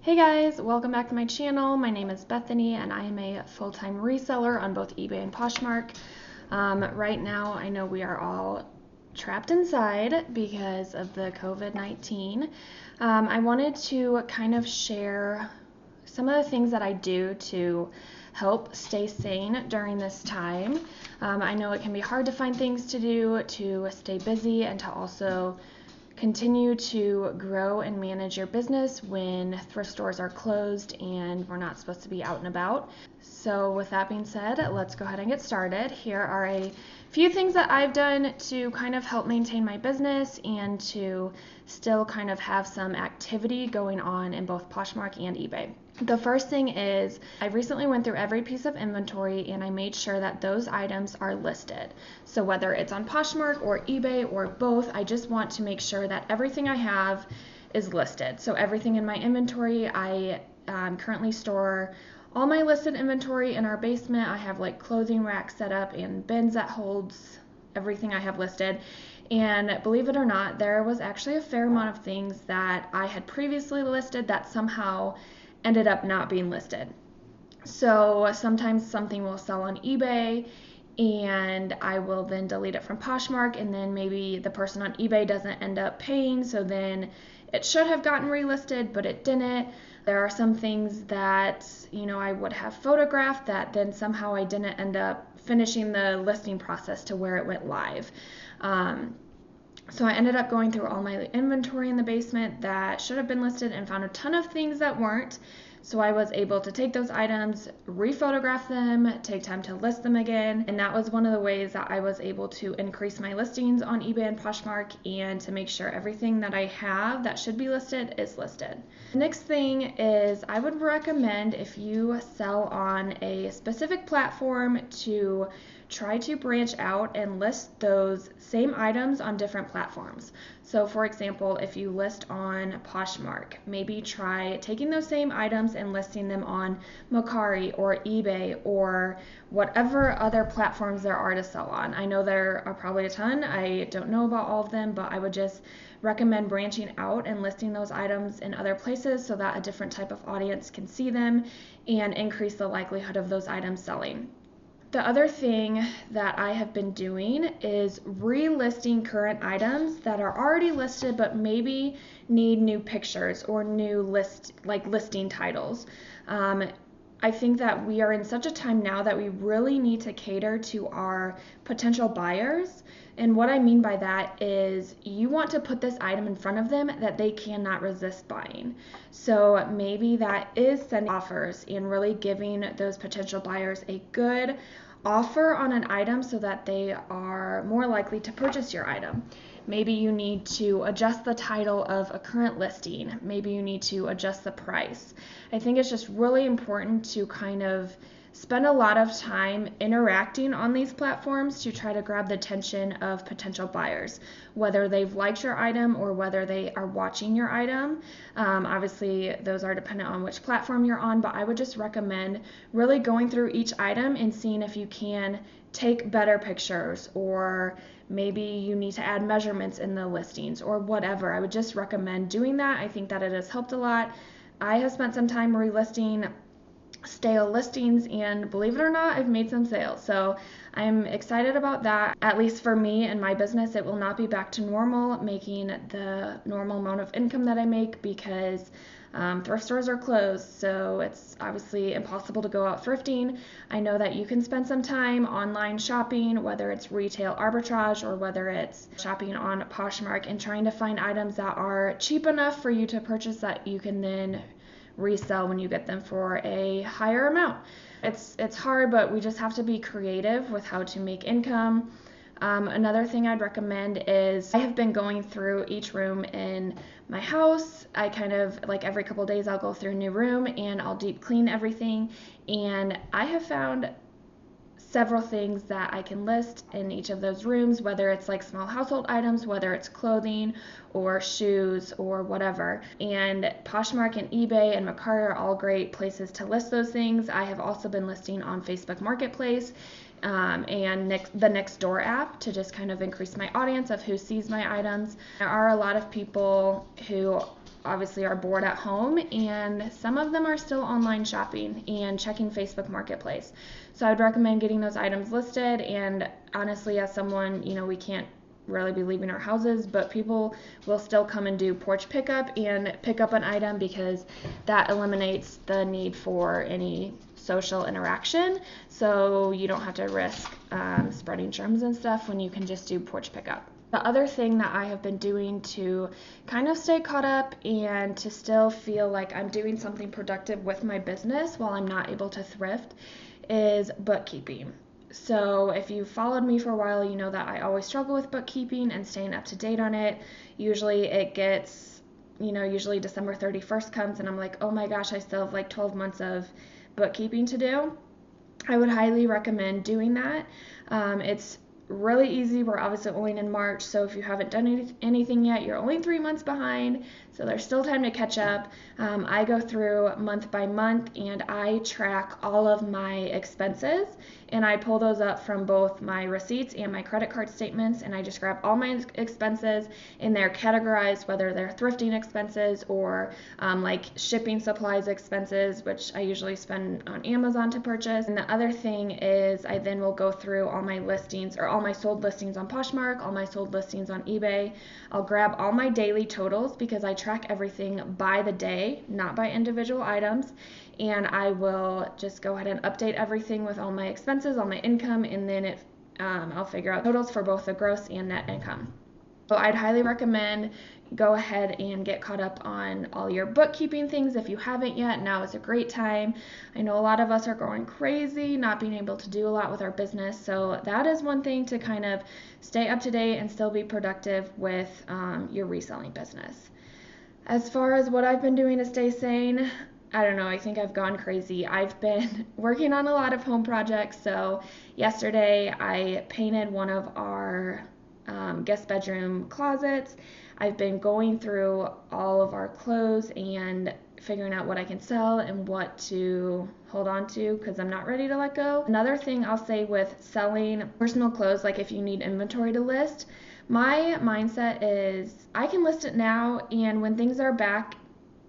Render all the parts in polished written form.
Hey guys, welcome back to my channel. My name is Bethany and I am a full-time reseller on both eBay and Poshmark. Right now I know we are all trapped inside because of the COVID-19. I wanted to kind of share some of the things that I do to help stay sane during this time. I know it can be hard to find things to do, to stay busy, and to also continue to grow and manage your business when thrift stores are closed and we're not supposed to be out and about. So with that being said, let's go ahead and get started. Here are a few things that I've done to kind of help maintain my business and to still kind of have some activity going on in both Poshmark and eBay. The first thing is I recently went through every piece of inventory and I made sure that those items are listed. So whether it's on Poshmark or eBay or both, I just want to make sure that everything I have is listed. So everything in my inventory, I currently store all my listed inventory in our basement. I have like clothing racks set up and bins that holds everything I have listed. And believe it or not, there was actually a fair amount of things that I had previously listed that somehow ended up not being listed. So sometimes something will sell on eBay and I will then delete it from Poshmark, and then maybe the person on eBay doesn't end up paying, so then it should have gotten relisted, but it didn't. There are some things that, I would have photographed that then somehow I didn't end up finishing the listing process to where it went live. So I ended up going through all my inventory in the basement that should have been listed and found a ton of things that weren't. So I was able to take those items, rephotograph them, take time to list them again. And that was one of the ways that I was able to increase my listings on eBay and Poshmark and to make sure everything that I have that should be listed is listed. The next thing is I would recommend, if you sell on a specific platform, to try to branch out and list those same items on different platforms. So for example, if you list on Poshmark, maybe try taking those same items and listing them on Mercari or eBay or whatever other platforms there are to sell on. I know there are probably a ton. I don't know about all of them, but I would just recommend branching out and listing those items in other places so that a different type of audience can see them and increase the likelihood of those items selling. The other thing that I have been doing is relisting current items that are already listed but maybe need new pictures or new listing titles. I think that we are in such a time now that we really need to cater to our potential buyers. And what I mean by that is you want to put this item in front of them that they cannot resist buying. So maybe that is sending offers and really giving those potential buyers a good offer on an item so that they are more likely to purchase your item. Maybe you need to adjust the title of a current listing. Maybe you need to adjust the price. I think it's just really important to kind of spend a lot of time interacting on these platforms to try to grab the attention of potential buyers, whether they've liked your item or whether they are watching your item. Obviously, those are dependent on which platform you're on, but I would just recommend really going through each item and seeing if you can take better pictures, or maybe you need to add measurements in the listings or whatever. I would just recommend doing that. I think that it has helped a lot. I have spent some time relisting stale listings, and believe it or not, I've made some sales. So I'm excited about that. At least for me and my business, it will not be back to normal, making the normal amount of income that I make, because thrift stores are closed, so it's obviously impossible to go out thrifting. I know that you can spend some time online shopping, whether it's retail arbitrage or whether it's shopping on Poshmark and trying to find items that are cheap enough for you to purchase that you can then resell when you get them for a higher amount. It's hard, but we just have to be creative with how to make income. Another thing I'd recommend is I have been going through each room in my house. I kind of, like, every couple days I'll go through a new room and I'll deep clean everything, and I have found several things that I can list in each of those rooms, whether it's like small household items, whether it's clothing or shoes or whatever. And Poshmark and eBay and Mercari are all great places to list those things. I have also been listing on Facebook Marketplace and the Nextdoor app to just kind of increase my audience of who sees my items. There are a lot of people who obviously are bored at home, and some of them are still online shopping and checking Facebook Marketplace. So I'd recommend getting those items listed. And honestly, as someone, we can't really be leaving our houses, but people will still come and do porch pickup and pick up an item, because that eliminates the need for any social interaction, so you don't have to risk spreading germs and stuff when you can just do porch pickup. The other thing that I have been doing to kind of stay caught up and to still feel like I'm doing something productive with my business while I'm not able to thrift is bookkeeping. So if you've followed me for a while, you know that I always struggle with bookkeeping and staying up to date on it. Usually it gets, usually December 31st comes and I'm like, oh my gosh, I still have like 12 months of bookkeeping to do. I would highly recommend doing that. It's really easy. We're obviously only in March, so if you haven't done anything yet, you're only 3 months behind, so there's still time to catch up. I go through month by month and I track all of my expenses, and I pull those up from both my receipts and my credit card statements, and I just grab all my expenses, and they're categorized, whether they're thrifting expenses or like shipping supplies expenses, which I usually spend on Amazon to purchase. And the other thing is I then will go through all my listings, or all my sold listings on Poshmark, all my sold listings on eBay. I'll grab all my daily totals, because I track everything by the day, not by individual items, and I will just go ahead and update everything with all my expenses, all my income, and then I'll figure out totals for both the gross and net income. So I'd highly recommend go ahead and get caught up on all your bookkeeping things if you haven't yet. Now is a great time. I know a lot of us are going crazy, not being able to do a lot with our business, so that is one thing to kind of stay up to date and still be productive with your reselling business. As far as what I've been doing to stay sane, I don't know, I think I've gone crazy. I've been working on a lot of home projects. So yesterday I painted one of our guest bedroom closets. I've been going through all of our clothes and figuring out what I can sell and what to hold on to, because I'm not ready to let go. Another thing I'll say with selling personal clothes, like if you need inventory to list, my mindset is I can list it now, and when things are back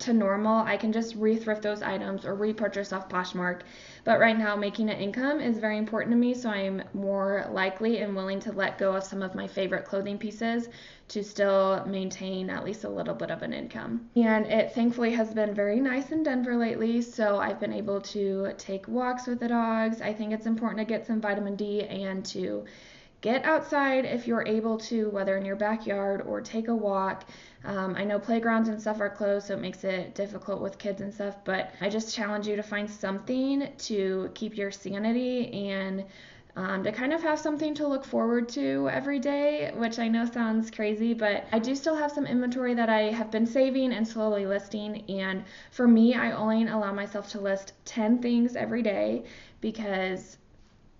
to normal, I can just re-thrift those items or repurchase off Poshmark. But right now, making an income is very important to me, so I'm more likely and willing to let go of some of my favorite clothing pieces to still maintain at least a little bit of an income. And it thankfully has been very nice in Denver lately, so I've been able to take walks with the dogs. I think it's important to get some vitamin D and to get outside if you're able to, whether in your backyard or take a walk. I know playgrounds and stuff are closed, so it makes it difficult with kids and stuff, but I just challenge you to find something to keep your sanity and to kind of have something to look forward to every day, which I know sounds crazy, but I do still have some inventory that I have been saving and slowly listing. And for me, I only allow myself to list 10 things every day, because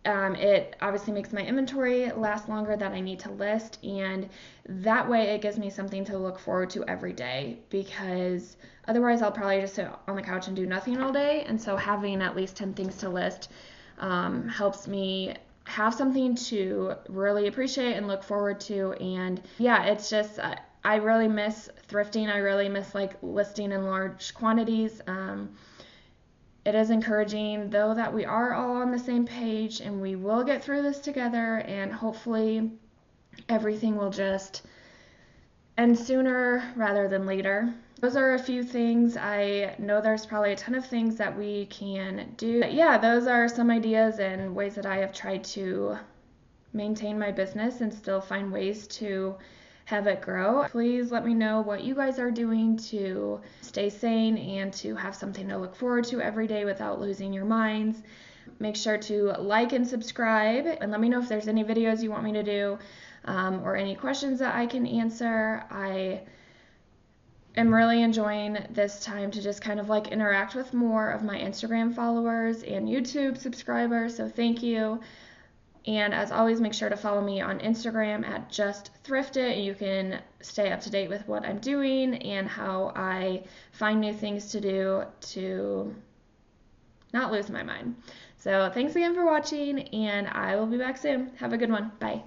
it obviously makes my inventory last longer that I need to list, and that way it gives me something to look forward to every day, because otherwise I'll probably just sit on the couch and do nothing all day. And so having at least 10 things to list helps me have something to really appreciate and look forward to. And yeah, it's just I really miss thrifting. I really miss like listing in large quantities. It is encouraging, though, that we are all on the same page, and we will get through this together, and hopefully everything will just end sooner rather than later. Those are a few things. I know there's probably a ton of things that we can do. But yeah, those are some ideas and ways that I have tried to maintain my business and still find ways to have it grow. Please let me know what you guys are doing to stay sane and to have something to look forward to every day without losing your minds. Make sure to like and subscribe, and let me know if there's any videos you want me to do or any questions that I can answer. I am really enjoying this time to just kind of like interact with more of my Instagram followers and YouTube subscribers, so thank you. And as always, make sure to follow me on Instagram at @JustThriftIt, and you can stay up to date with what I'm doing and how I find new things to do to not lose my mind. So thanks again for watching, and I will be back soon. Have a good one. Bye.